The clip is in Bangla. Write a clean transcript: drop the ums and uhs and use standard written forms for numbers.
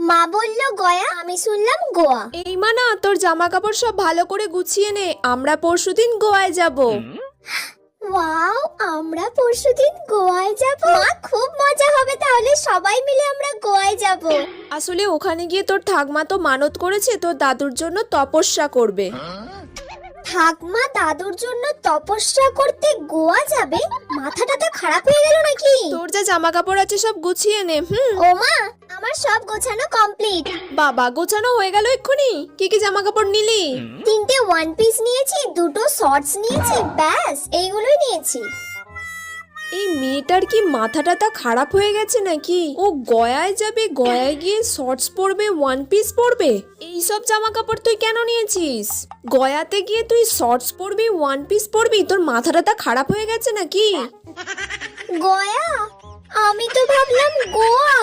মা বললো গয়া, আমি শুনলাম গোয়া। এই মানা, তোর জামা কাপড় সব ভালো করে গুছিয়ে নে, আমরা পরশুদিন গোয়ায় যাব। ওয়াও, আমরা পরশুদিন গোয়ায় যাব। মা, খুব মজা হবে তাহলে, সবাই মিলে আমরা গোয়ায় যাব। আসলে ওখানে গিয়ে তোর ঠাকমা তো মানত করেছে তোর দাদুর জন্য তপস্যা করবে। ঠাকমা দাদুর জন্য তপস্যা করতে গোয়া যাবে? মাথাটা তো খারাপ হয়ে গেল নাকি? তোর যা জামা কাপড় আছে সব গুছিয়ে নে। ও মা, আমার সব গোছানো কমপ্লিট। বাবা, গোছানো হয়ে গেল এক্ষুনি? কি কি জামা কাপড় নিলি? 3টে ওয়ান পিস নিয়েছি, 2টো শর্টস নিয়েছি, ব্যাস এইগুলোই নিয়েছি। এই মেয়েটার কি মাথাটা তা খারাপ হয়ে গেছে নাকি? ও গয়ায় যাবে, গয়ায় গিয়ে শর্টস পরবে, ওয়ান পিস পরবে। এইসব জামা কাপড় তুই কেন নিয়েছিস? গয়াতে গিয়ে তুই শর্টস পরবি, ওয়ান পিস পরবি? তোর মাথাটা তা খারাপ হয়ে গেছে নাকি? গয়া? আমি তো ভাবলাম গোয়া।